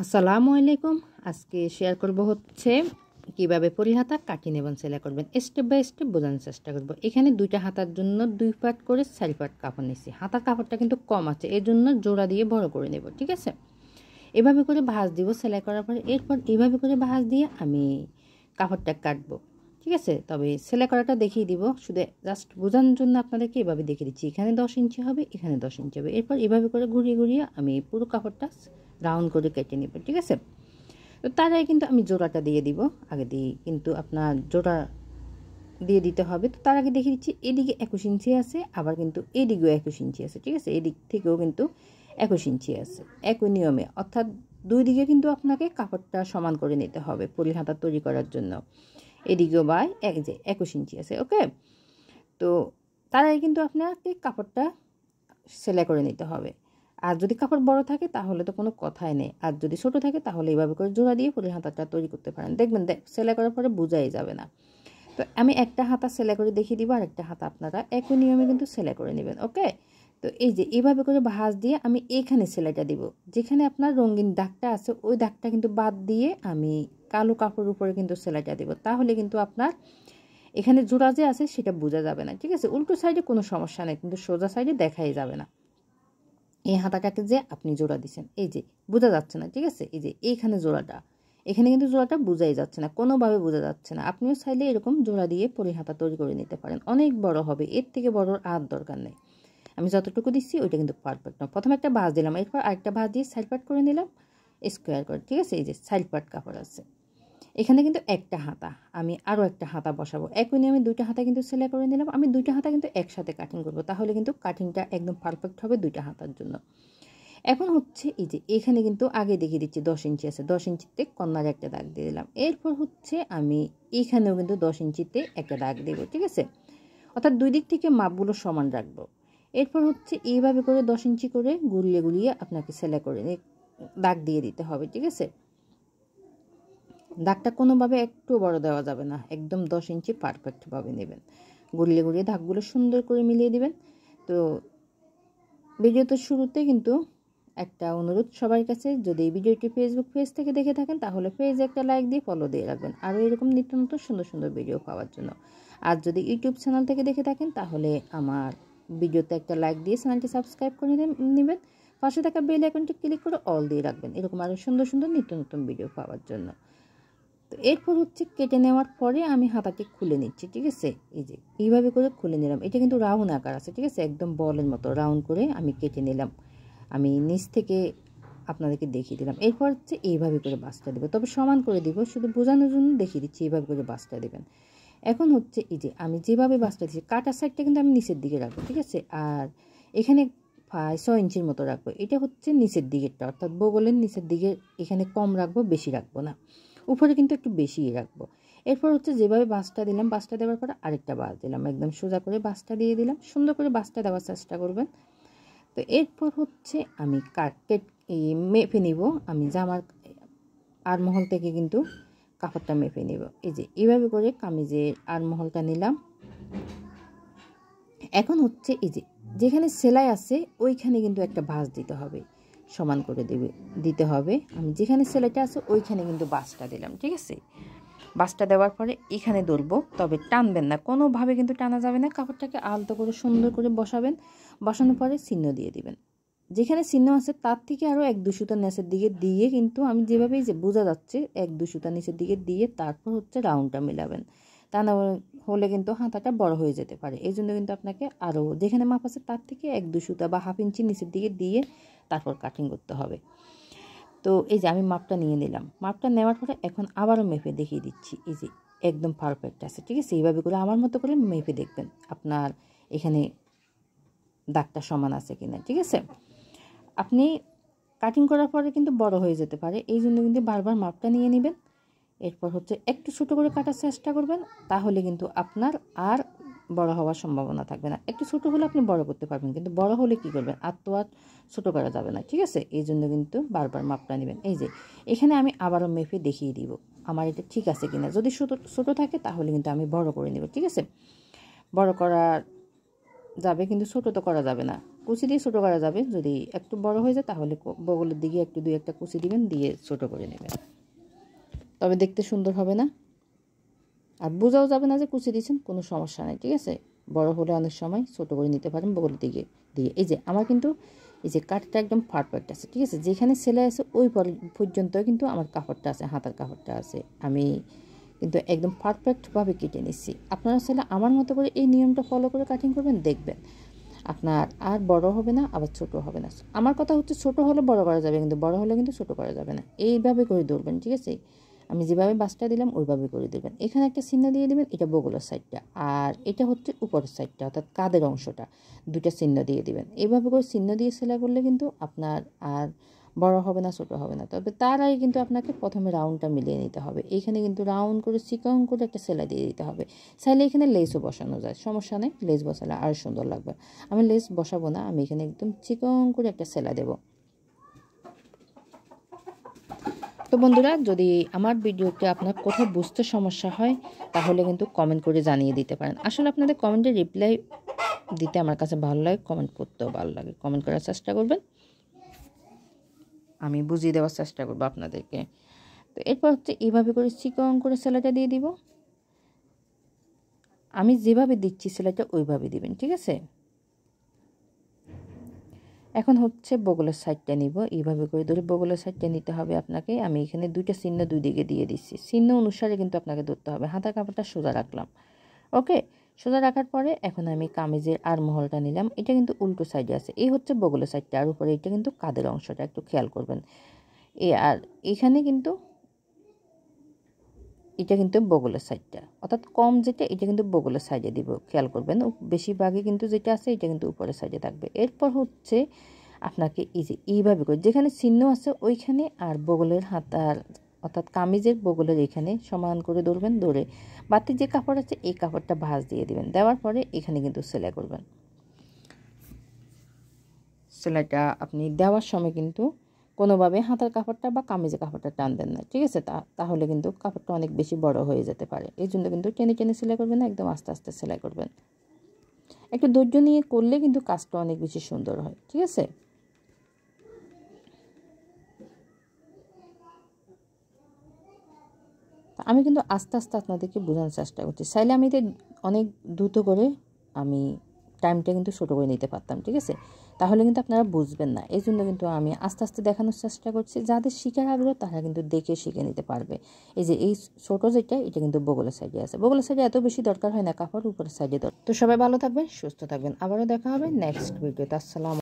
আসসালামু আলাইকুম। আজকে শেয়ার করব হচ্ছে কিভাবে পরি হাতা কাটিং এবং সেলাই করবেন। স্টেপ বাই স্টেপ বোঝানোর চেষ্টা করব। এখানে দুইটা হাতার জন্য 2 পার্ট করে 4 পার্ট কাপড় নিয়েছি। হাতার কাপড়টা কিন্তু কম আছে, এই জন্য জোড়া দিয়ে বড় করে নেব। ঠিক আছে, এভাবে করে ভাঁজ দিব সেলাই করার পরে। এরপর এইভাবে করে ভাঁজ দিয়ে আমি কাপড়টা কাটবো। ঠিক আছে, তবে সেলাই করাটা দেখিয়ে দিব, শুধু জাস্ট বোঝানোর জন্য আপনাদেরকে এভাবে দেখিয়ে দিচ্ছি। এখানে 10 ইঞ্চি হবে, এখানে 10 ইঞ্চি হবে। এরপর এভাবে করে ঘুরিয়ে ঘুরিয়ে আমি পুরো কাপড়টা রাউন্ড করে কেটে নেব। ঠিক আছে, তো তার আগে কিন্তু আমি জোড়াটা দিয়ে দিব। আগে দিয়ে কিন্তু আপনার জোড়া দিয়ে দিতে হবে। তো তার আগে দেখিয়ে দিচ্ছি, এদিকে 21 ইঞ্চি আছে, আবার কিন্তু এদিকেও 21 ইঞ্চি আছে। ঠিক আছে, এদিক থেকেও কিন্তু 21 ইঞ্চি আছে, একই নিয়মে। অর্থাৎ দুই দিকে কিন্তু আপনাকে কাপড়টা সমান করে নিতে হবে পরি হাতা তৈরি করার জন্য। এদিকেও বা যে 21 ইঞ্চি আছে। ওকে, তো তার আগে কিন্তু আপনাকে কাপড়টা সেলাই করে নিতে হবে। আর যদি কাপড় বড় থাকে তাহলে তো কোনো কথাই নেই, আর যদি ছোট থাকে তাহলে এইভাবে করে জোড়া দিয়ে পরি হাতাটা তৈরি করতে পারেন। দেখবেন সেলাই করার পরে বোঝাই যাবে না। তো আমি একটা হাতা সেলাই করে দেখিয়ে দিব, আর একটা হাতা আপনারা একই নিয়মে কিন্তু সেলাই করে নেবেন। ওকে, তো এই যে এইভাবে করে ভাঁজ দিয়ে আমি এখানে সেলাইটা দিব। যেখানে আপনার রঙিন দাগটা আছে ওই দাগটা কিন্তু বাদ দিয়ে আমি কালো কাপড়ের উপরে কিন্তু সেলাইটা দিব। তাহলে কিন্তু আপনার এখানে জোড়া যে আছে সেটা বোঝা যাবে না। ঠিক আছে, উল্টো সাইডে কোনো সমস্যা নেই, কিন্তু সোজা সাইডে দেখাই যাবে না এই হাতাটাকে যে আপনি জোড়া দিচ্ছেন। এই যে বোঝা যাচ্ছে না। ঠিক আছে, এই যে এইখানে জোড়াটা, এখানে কিন্তু জোড়াটা বোঝাই যাচ্ছে না, কোনোভাবে বোঝা যাচ্ছে না। আপনিও চাইলে এরকম জোড়া দিয়ে পরি হাতা তৈরি করে নিতে পারেন, অনেক বড় হবে। এর থেকে বড় আর দরকার নেই। আমি যতটুকু দিচ্ছি ওইটা কিন্তু পারফেক্ট না। প্রথমে একটা ভাঁজ দিলাম, এরপর আরেকটা ভাঁজ দিয়ে সাইড পার্ট করে নিলাম স্কোয়ার করে। ঠিক আছে, এই যে সাইড পার্ট কাপড় আছে, এখানে কিন্তু একটা হাতা, আমি আরও একটা হাতা বসাবো। একই নিয়ে আমি দুইটা হাতা কিন্তু সেলাই করে নিলাম। আমি দুইটা হাতা কিন্তু একসাথে কাটিং করব, তাহলে কিন্তু কাটিংটা একদম পারফেক্ট হবে দুইটা হাতার জন্য। এখন হচ্ছে এই যে এখানে কিন্তু আগে দেখিয়ে দিচ্ছি 10 ইঞ্চি আছে, 10 ইঞ্চিতে কর্নার একটা দাগ দিয়ে দিলাম। এরপর হচ্ছে আমি এখানেও কিন্তু 10 ইঞ্চিতে একটা দাগ দেবো। ঠিক আছে, অর্থাৎ দুই দিক থেকে মাপগুলো সমান রাখবো। এরপর হচ্ছে এইভাবে করে 10 ইঞ্চি করে গুলিয়ে গুলিয়ে আপনাকে সেলাই করে দাগ দিয়ে দিতে হবে। ঠিক আছে, দাগটা কোনোভাবে একটু বড় দেওয়া যাবে না, একদম 10 ইঞ্চি পারফেক্টভাবে নেবেন। গুলিয়ে গুলিয়ে দাগগুলো সুন্দর করে মিলিয়ে দিবেন। তো ভিডিওতে শুরুতে কিন্তু একটা অনুরোধ সবার কাছে, যদি এই ভিডিওটি ফেসবুক পেজ থেকে দেখে থাকেন তাহলে পেজে একটা লাইক দিয়ে ফলো দিয়ে রাখবেন, আরও এরকম নিত্য নতুন সুন্দর সুন্দর ভিডিও পাওয়ার জন্য। আর যদি ইউটিউব চ্যানেল থেকে দেখে থাকেন তাহলে আমার ভিডিওতে একটা লাইক দিয়ে চ্যানেলটি সাবস্ক্রাইব করে নেবেন। পাশে থাকা বেল আইকনটি ক্লিক করে অল দিয়ে রাখবেন, এরকম আরও সুন্দর সুন্দর নিত্য নতুন ভিডিও পাওয়ার জন্য। তো এরপর হচ্ছে কেটে নেওয়ার পরে আমি হাতাটি খুলে নিচ্ছি। ঠিক আছে, এই যে এইভাবে করে খুলে নিলাম। এটা কিন্তু রাউন্ড আকার আছে। ঠিক আছে, একদম বলের মতো রাউন্ড করে আমি কেটে নিলাম। আমি নিচ থেকে আপনাদেরকে দেখিয়ে দিলাম। এরপর হচ্ছে এইভাবে করে বাসটা দেবো, তবে সমান করে দিব, শুধু বোঝানোর জন্য দেখিয়ে দিচ্ছি এইভাবে করে বাসটা দেবেন। এখন হচ্ছে এই যে আমি যেভাবে বাসটা দিচ্ছি, কাটার সাইডটা কিন্তু আমি নিচের দিকে রাখবো। ঠিক আছে, আর এখানে 6 ইঞ্চির মতো রাখবো। এটা হচ্ছে নিচের দিকেরটা, অর্থাৎ বগলের নিচের দিকে। এখানে কম রাখবো, বেশি রাখবো না, উপরে কিন্তু একটু বেশিই রাখবো। এরপর হচ্ছে যেভাবে বাসটা দিলাম, বাসটা দেওয়ার পরে আরেকটা বাস দিলাম, একদম সোজা করে বাসটা দিয়ে দিলাম। সুন্দর করে বাসটা দেওয়ার চেষ্টা করবেন। তো এরপর হচ্ছে আমি মেপে নিব। আমি জামার আরমহল থেকে কিন্তু কাপড়টা মেপে নিব। এই যে এইভাবে করে কামিজের আরমহলটা নিলাম। এখন হচ্ছে এই যে যেখানে সেলাই আছে ওইখানে কিন্তু একটা ভাঁজ দিতে হবে, সমান করে দিতে হবে। আমি যেখানে সেলাইটা আছে ওইখানে কিন্তু বাসটা দিলাম। ঠিক আছে, বাসটা দেওয়ার পরে এখানে ধরবো, তবে টানবেন না, কোনোভাবে কিন্তু টানা যাবে না। কাপড়টাকে আলতো করে সুন্দর করে বসাবেন। বসানোর পরে চিহ্ন দিয়ে দিবেন। যেখানে চিহ্ন আছে তার থেকে আরও 1-2 সুতা নিচের দিকে দিয়ে, কিন্তু আমি যেভাবেই যে বোঝা যাচ্ছে 1-2 সুতা নিচের দিকে দিয়ে তারপর হচ্ছে রাউন্ডটা মিলাবেন। তা না হলে কিন্তু হাতাটা বড় হয়ে যেতে পারে। এই জন্য কিন্তু আপনাকে আরও যেখানে মাপ আছে তার থেকে 1-2 সুতা বা হাফ ইঞ্চি নিচের দিকে দিয়ে তারপর কাটিং করতে হবে। তো এই যে আমি মাপটা নিয়ে নিলাম। মাপটা নেওয়ার পরে এখন আবারও মেপে দেখিয়ে দিচ্ছি। এই যে একদম পারফেক্ট আছে। ঠিক আছে, এইভাবে করে আমার মতো করে মেপে দেখবেন আপনার এখানে দাগটা সমান আছে কিনা। ঠিক আছে, আপনি কাটিং করার পরে কিন্তু বড় হয়ে যেতে পারে, এই জন্য কিন্তু বারবার মাপটা নিয়ে নেবেন। এরপর হচ্ছে একটু ছোটো করে কাটার চেষ্টা করবেন, তাহলে কিন্তু আপনার আর বড় হওয়ার সম্ভাবনা থাকবে না। একটু ছোটো হলে আপনি বড় করতে পারবেন, কিন্তু বড় হলে কি করবেন, আর তো আর ছোটো করা যাবে না। ঠিক আছে, এই জন্য কিন্তু বারবার মাপটা নেবেন। এই যে এখানে আমি আবারও মেপে দেখিয়ে দিব আমার এটা ঠিক আছে কিনা। যদি ছোটো থাকে তাহলে কিন্তু আমি বড় করে নেব। ঠিক আছে, বড় করার যাবে, কিন্তু ছোটো তো করা যাবে না। কুচি দিয়ে ছোটো করা যাবে, যদি একটু বড় হয়ে যায় তাহলে বগলের দিকে একটু 2-1টা কুচি দিবেন, দিয়ে ছোটো করে নেবেন। তবে দেখতে সুন্দর হবে না, আর বোঝাও যাবে না যে কুচি দিয়েছেন, কোনো সমস্যা নেই, ঠিক আছে। বড় হলে অনেক সময় ছোটো করে নিতে পারেন বগলের দিকে দিয়ে। এই যে আমার কিন্তু এই যে কাটটা একদম পারফেক্ট আছে, ঠিক আছে। যেখানে সেলাই আছে ওই পর্যন্ত কিন্তু আমার কাপড়টা আছে, হাতার কাপড়টা আছে। আমি কিন্তু একদম পারফেক্টভাবে কেটে নিচ্ছি। আপনারা চাইলে আমার মতো করে এই নিয়মটা ফলো করে কাটিং করবেন, দেখবেন আপনার আর বড় হবে না, আবার ছোট হবে না। আমার কথা হচ্ছে ছোট হলে বড় করা যাবে, কিন্তু বড় হলে কিন্তু ছোট করা যাবে না। এইভাবে করে ধরবেন, ঠিক আছে। আমি যেভাবে বাসটা দিলাম ওইভাবে করে দেবেন। এখানে একটা চিহ্ন দিয়ে দেবেন, এটা বগলের সাইডটা, আর এটা হচ্ছে উপরের সাইডটা, অর্থাৎ কাঁধের অংশটা। দুইটা চিহ্ন দিয়ে দিবেন। এইভাবে করে চিহ্ন দিয়ে সেলাই করলে কিন্তু আপনার আর বড় হবে না, ছোট হবে না। তবে তার আগে কিন্তু আপনাকে প্রথমে রাউন্ডটা মিলিয়ে নিতে হবে। এইখানে কিন্তু রাউন্ড করে চিকন করে একটা সেলাই দিয়ে দিতে হবে। চাইলে এখানে লেসও বসানো যায়, সমস্যা নেই। লেস বসালে আর সুন্দর লাগবে। আমি লেস বসাবো না, আমি এখানে একদম চিকন করে একটা সেলাই দেবো। তো বন্ধুরা, যদি আমার ভিডিওতে আপনার কোথাও বুঝতে সমস্যা হয় তাহলে কিন্তু কমেন্ট করে জানিয়ে দিতে পারেন। আসলে আপনাদের কমেন্টে রিপ্লাই দিতে আমার কাছে ভালো লাগে, কমেন্ট করতেও ভালো লাগে। কমেন্ট করার চেষ্টা করবেন, আমি বুঝিয়ে দেওয়ার চেষ্টা করবো আপনাদেরকে। তো এরপর হচ্ছে এইভাবে করে চিকন করে সেলাইটা দিয়ে দিব। আমি যেভাবে দিচ্ছি সেলাইটা ওইভাবে দিবেন, ঠিক আছে। এখন হচ্ছে বগলের সাইডটা নিব। এইভাবে করে ধরে বগলের সাইডটা নিতে হবে আপনাকে। আমি এখানে দুইটা চিহ্ন দুই দিকে দিয়ে দিচ্ছি, চিহ্ন অনুসারে কিন্তু আপনাকে ধরতে হবে। হাতার কাপড়টা সোজা রাখলাম, ওকে। সোজা রাখার পরে এখন আমি কামিজের আর মহলটা নিলাম। এটা কিন্তু উল্টো সাইডে আছে, এই হচ্ছে বগলের সাইডটা, আর উপরে এটা কিন্তু কাঁধের অংশটা, একটু খেয়াল করবেন। আর এখানে কিন্তু এটা কিন্তু বগলের সাইডটা, অর্থাৎ কম যেটা এটা কিন্তু বগলের সাইডে দিব, খেয়াল করবেন। বেশিরভাগই কিন্তু যেটা আছে এটা কিন্তু উপরের সাইডে থাকবে। এরপর হচ্ছে আপনাকে এই যে এইভাবে করে যেখানে চিহ্ন আছে ওইখানে আর বগলের হাতার অর্থাৎ কামিজের বগলের এখানে সমান করে ধরবেন। ধরে বাড়তি যে কাপড় আছে এই কাপড়টা ভাঁজ দিয়ে দিবেন। দেওয়ার পরে এখানে কিন্তু সেলাই করবেন। সেলাইটা আপনি দেওয়ার সময় কিন্তু কোনোভাবে হাতার কাপড়টা বা কামিজের কাপড়টা টানবেন না, ঠিক আছে। তাহলে কিন্তু কাপড়টা অনেক বেশি বড় হয়ে যেতে পারে। এই জন্য কিন্তু টেনে টেনে সেলাই করবেন না, একদম আস্তে আস্তে সেলাই করবেন। একটু ধৈর্য নিয়ে করলে কিন্তু কাজটা অনেক বেশি সুন্দর হয়, ঠিক আছে। আমি কিন্তু আস্তে আস্তে আপনাদেরকে বোঝানোর চেষ্টা করছি। চাইলে আমি অনেক দ্রুত করে আমি টাইমটা কিন্তু ছোটো করে নিতে পারতাম, ঠিক আছে। তাহলে কিন্তু আপনারা বুঝবেন না। এই জন্য কিন্তু আমি আস্তে আস্তে দেখানোর চেষ্টা করছি। যাদের শিখার আগ্রহ তারা কিন্তু দেখে শিখে নিতে পারবে। এই যে এই ছোটো যেটা এটা কিন্তু বগলের সাইডে আছে। বগলের সাইডে এত বেশি দরকার হয় না, কাপড় উপরের সাইডে দরকার। তো সবাই ভালো থাকবেন, সুস্থ থাকবেন। আবারও দেখা হবে নেক্সট ভিডিওতে। আসসালাম।